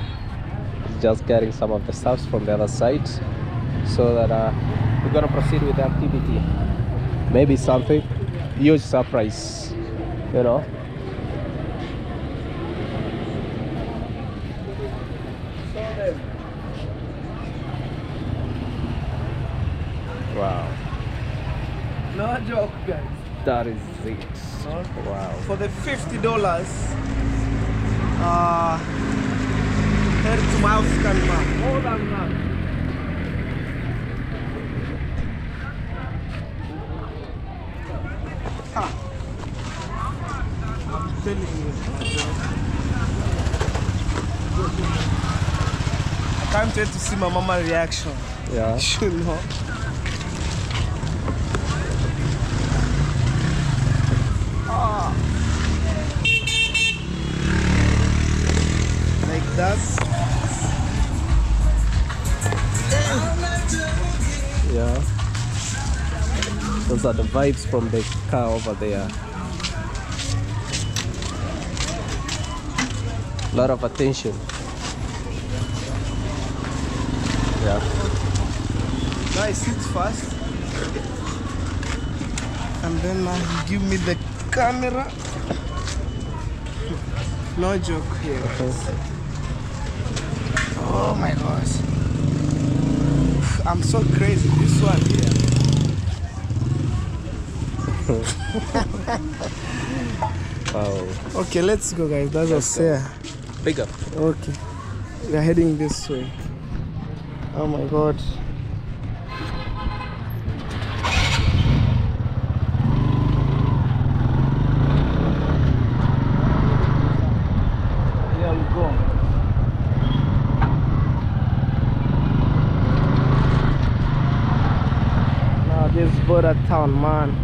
just getting some of the stuffs from the other side so that we're gonna proceed with the activity. Maybe something huge surprise, you know. Wow, No joke, guys. that is it. Wow. For the $50, head to my house, man. More than that. I'm telling you. I can't wait to see my mama reaction. Yeah. You know. Like that. Yeah. Those are the vibes from the car over there. A lot of attention. Yeah. Now I sit fast. And then give me the camera. No joke here. Oh my gosh. I'm so crazy. This one here. Wow. Okay, let's go, guys. That's us here. Big up. Okay. We are heading this way. Oh my god. Here we go. Now this border town, man.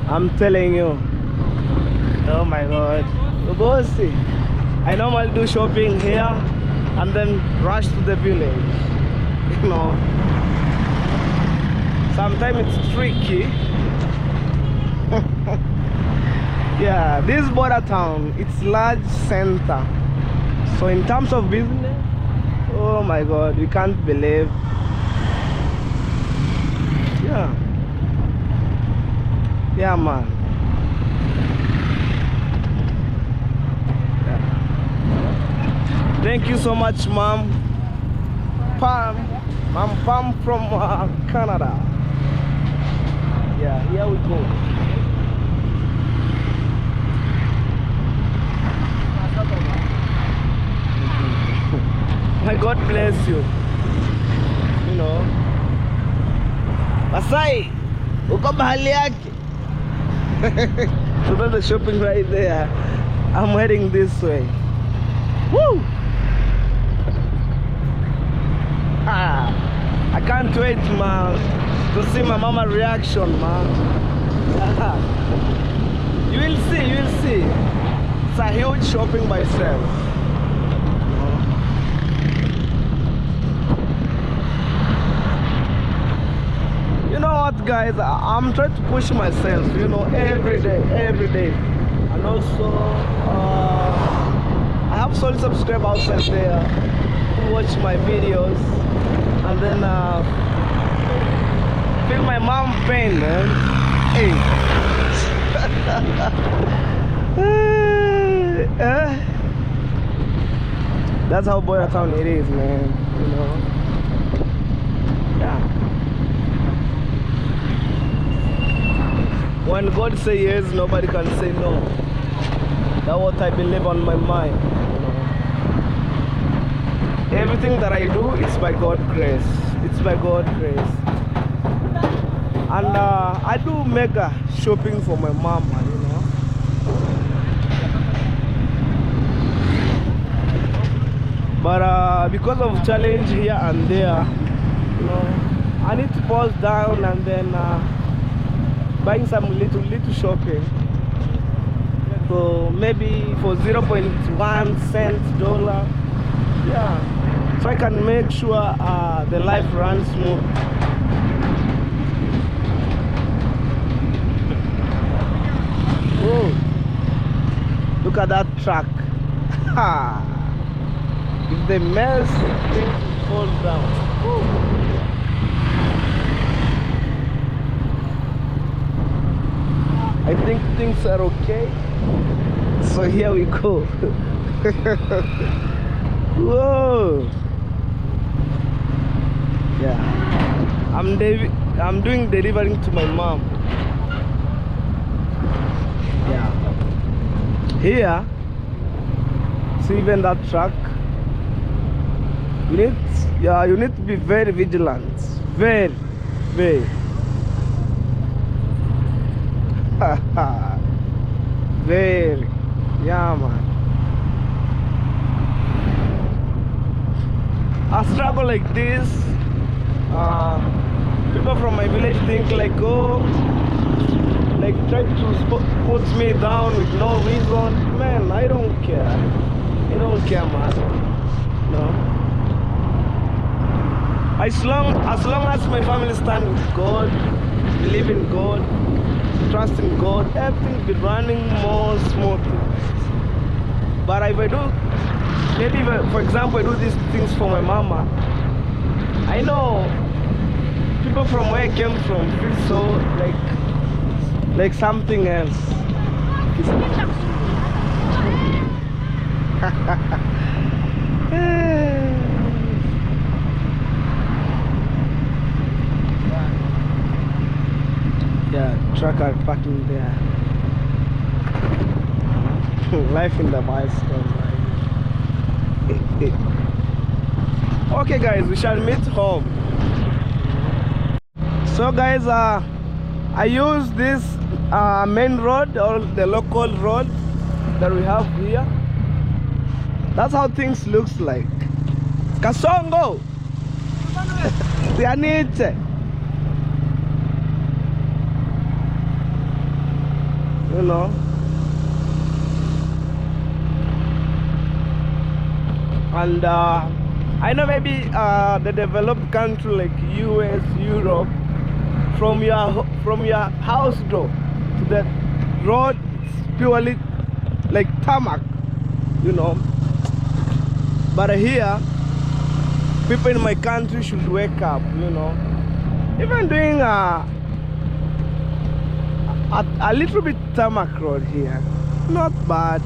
I'm telling you. Oh my god. You go see. I normally do shopping here and then rush to the village. You know. Sometimes it's tricky. Yeah, this border town, it's large center. So in terms of business, oh my god, you can't believe. Yeah. Yeah, man. Yeah. Thank you so much, Mom. Pam. Mom Pam from Canada. Yeah, here we go. My God bless you. You know. Masai, uko bahali yake. So that's the shopping right there. I'm heading this way. Woo! I can't wait, man, to see my mama reaction, man. You will see, you will see. It's a huge shopping by itself. You know what, guys? I'm trying to push myself, you know, every day. And also, I have solid subscribers outside there who watch my videos. And then feel my mom pain, man. Hey. That's how Borehole town it is, man. You know. Yeah. God say yes, nobody can say no. That's what I believe on my mind. You know. Everything that I do, it's by God's grace. It's by God's grace. And I do mega shopping for my mama, you know. But because of challenge here and there, you know, I need to pause down and then buying some little shopping. So maybe for 0.1 cent dollar, yeah. So I can make sure the life runs smooth. Oh, look at that truck. If they mess, things fall down. Woo. I think things are okay. So here we go. Whoa. Yeah. I'm doing delivering to my mom. Yeah. Here, see even that truck. You need to be very vigilant. Very. Very. Yeah, man. A struggle like this, people from my village think like, oh, like try to put me down with no reason. Man, I don't care. I don't care, man. No. As long as my family stand with God, believe in God, trust in God, everything will be running more smoothly. But if I do, maybe if for example I do these things for my mama, I know people from where I came from feel so like something else. Yeah, truck are parking there. Life in the milestone. Okay guys, we shall meet home. So guys, I use this main road or the local road that we have here. That's how things looks like. Kasongo! Tianite! You know. And I know maybe the developed country like US, Europe, from your house door to the road, it's purely like tarmac, you know. But here, people in my country should wake up, you know. Even doing a little bit tarmac road here, not bad.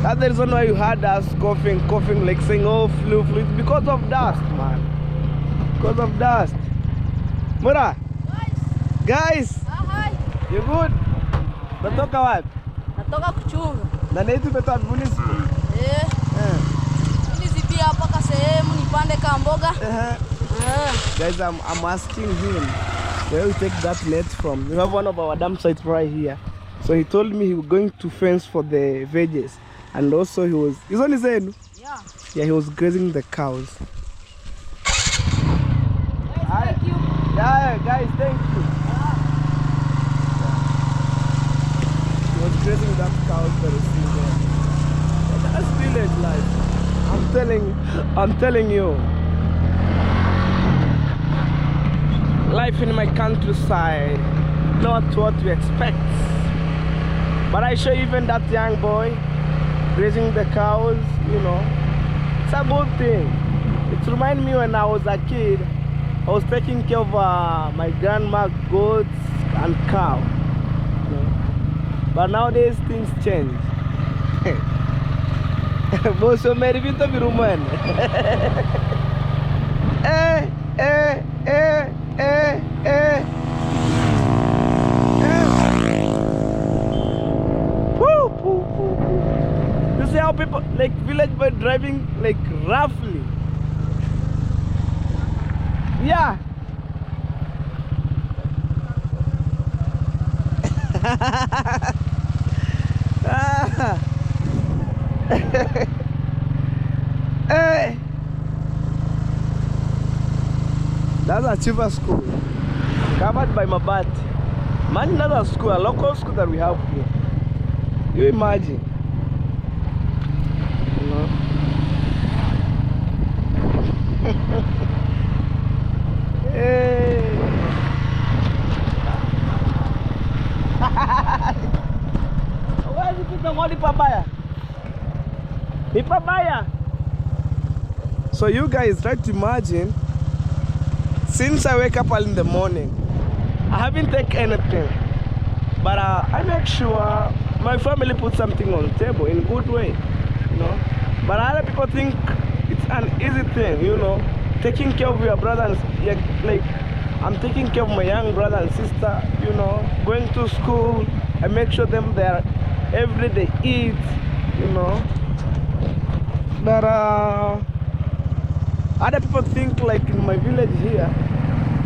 That's the reason why you heard us coughing, like saying, oh, flu. It's because of dust, man. Because of dust. Mura? Guys! Hi. You good? Natoka wapi? Natoka kuchunga. Na naitu beto at municipal? Nizipia hapa ka sehemu nipande ka mboga. Guys, I'm asking him where we take that net from. We have one of our dam sites right here. So he told me he was going to fence for the veggies. And also he's on his end. Yeah. Yeah, he was grazing the cows. Thank you. Yeah, guys, thank you. He was grazing that cows that is still there. That's village life. I'm telling you. Life in my countryside, not what we expect. But I show even that young boy grazing the cows, you know, it's a good thing. It reminds me when I was a kid, I was taking care of my grandma, goats and cow. You know. But nowadays things change. Boso merivito viruman. how people like village boy driving like roughly. Yeah. Hey. That's a cheaper school covered by Mabati. Imagine another school, a local school that we have here. You imagine. You know? Hey. Where is it? The papaya? The papaya. So you guys try to imagine. Since I wake up early in the morning, I haven't taken anything, but I make sure my family put something on the table in a good way, you know. But other people think it's an easy thing, you know, taking care of your brothers. Like I'm taking care of my young brother and sister, you know, going to school. I make sure them there every day eat, you know. But other people think like in my village here,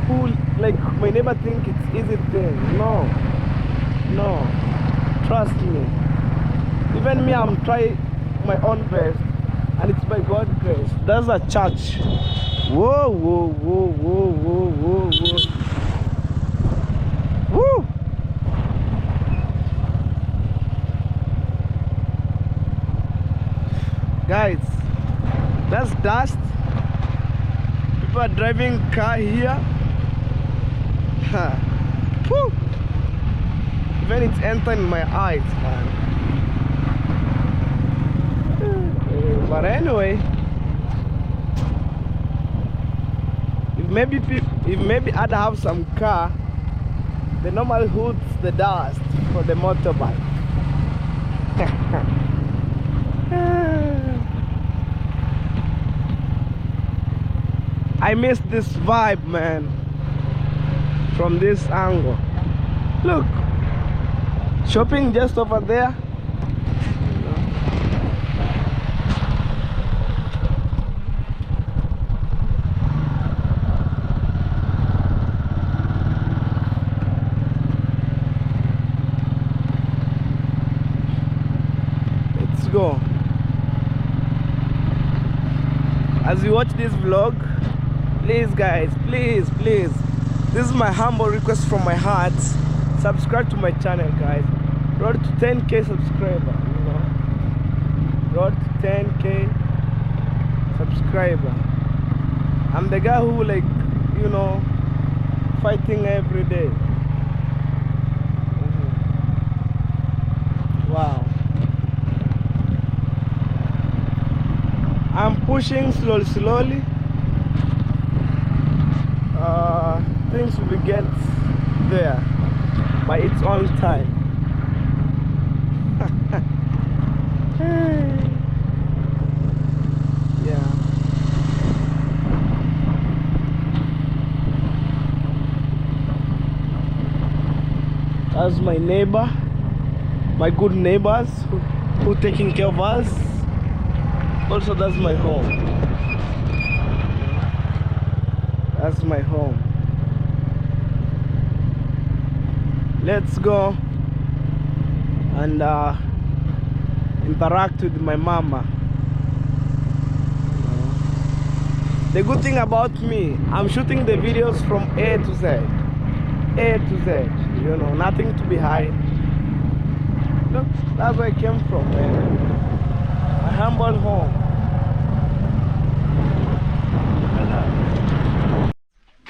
who like my neighbor think it's easy thing. No, trust me. Even me, I'm trying my own best, and it's by God's grace. There's a church. Whoa, whoa, whoa, whoa, whoa, whoa, whoa. Woo! Guys, that's dust. People are driving car here. Woo! Even it's entering my eyes, man. But anyway, if maybe I'd have some car, they normally hoods the dust for the motorbike. I miss this vibe, man, from this angle. Look, shopping just over there. Let's go. As you watch this vlog, please guys, please, this is my humble request from my heart. Subscribe to my channel, guys. Road to 10k subscriber, you know. Road to 10k subscriber. I'm the guy who, like, you know, fighting every day. Wow. I'm pushing slowly. Things will get there by its own time. Yeah. That's my neighbor, my good neighbors who taking care of us. Also, that's my home. That's my home. Let's go and interact with my mama. The good thing about me, I'm shooting the videos from A to Z. A to Z, you know, nothing to be hide. Look, that's where I came from, man. My humble home.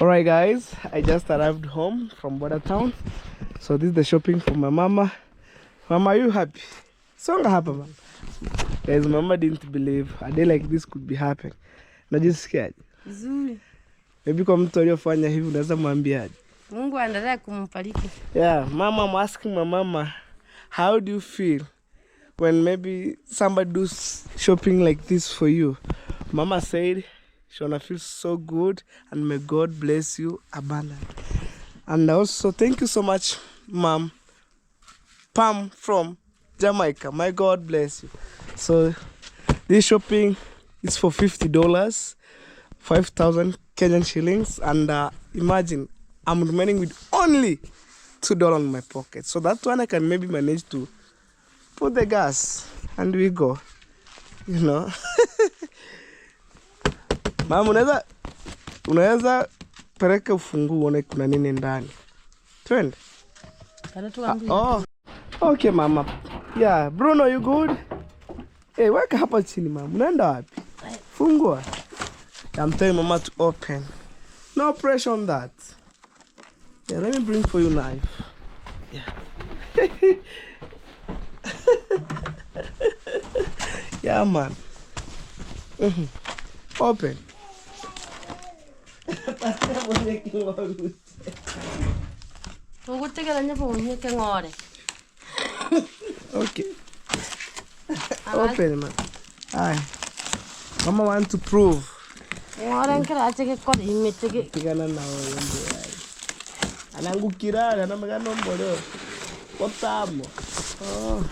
Alright guys, I just arrived home from Border Town. So this is the shopping for my mama. Mama, are you happy? So happy, man. Guys, mama didn't believe a day like this could be happening. Na just scared. Zuri. Maybe kwa mtu aliyofanya hivi unaweza mwambiaje? Mungu aendelee kumfariji. Yeah, mama, I'm asking my mama, how do you feel when maybe somebody does shopping like this for you? Mama said she wanna feel so good, and may God bless you abundantly. And also thank you so much, Mom Pam from Jamaica. My God bless you. So this shopping is for $50, 5,000 Kenyan shillings, and imagine I'm remaining with only $2 in my pocket. So that one I can maybe manage to put the gas and we go. You know. Mama, unaweza pereka ufunguo uone kuna nini ndani. Twende. Oh. Okay, mama. Yeah, Bruno, you good? Hey, weka hapa chini, mama. Unaenda wapi? Fungua. I'm telling mama to open. No pressure on that. Yeah, let me bring for you knife. Yeah. Yeah, man. Open. Okay. Open, man. Aye. Mama want to prove. Tigana na wewe. Anangukira na magano mbolo. Kotamo. Oh.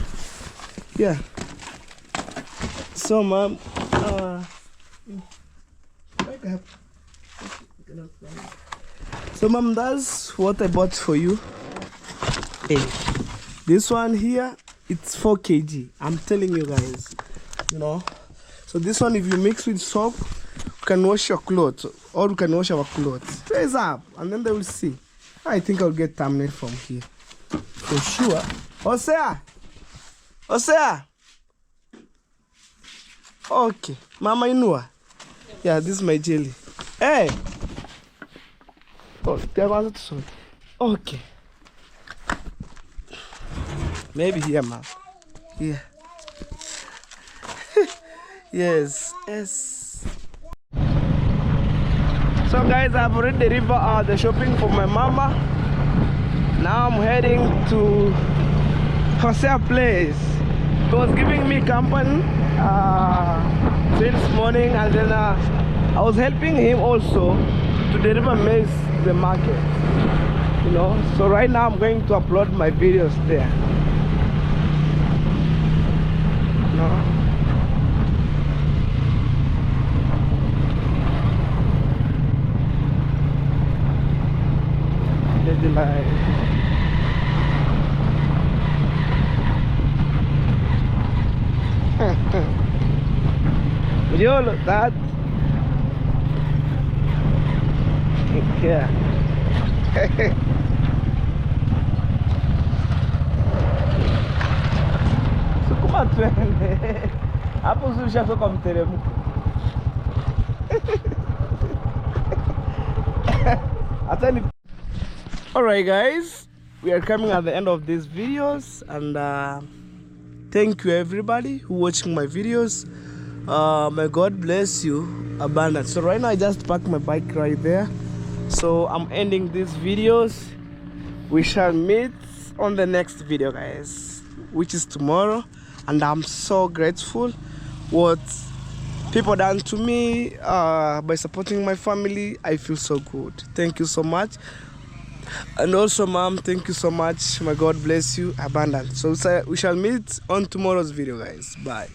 Yeah. So, mom, so mom, that's what I bought for you. Hey, this one here, it's 4 kg. I'm telling you guys, you know. So this one, if you mix with soap, you can wash your clothes, or you can wash our clothes. Raise up, and then they will see. I think I'll get thumbnail from here for sure. Osea. Okay, Mama Inua. Yeah, this is my jelly. Hey. Oh, they wanted to salt. Okay. Maybe here, ma. Here. Yes. So guys, I've already delivered the shopping for my mama. Now I'm heading to Jose's place. He was giving me company since morning, and then I was helping him also to deliver maize to the market. You know, so right now I'm going to upload my videos there. You know. Yo, look that. Yeah. Sukuma twende. Hapo zusha soka mteremko. Alright guys, we are coming at the end of these videos, and thank you everybody who watching my videos. May God bless you abundant. So right now I just parked my bike right there, so I'm ending these videos. We shall meet on the next video, guys, which is tomorrow, and I'm so grateful what people done to me by supporting my family. I feel so good. Thank you so much. And also, mom, thank you so much. May God bless you abundant. So we shall meet on tomorrow's video, guys. Bye.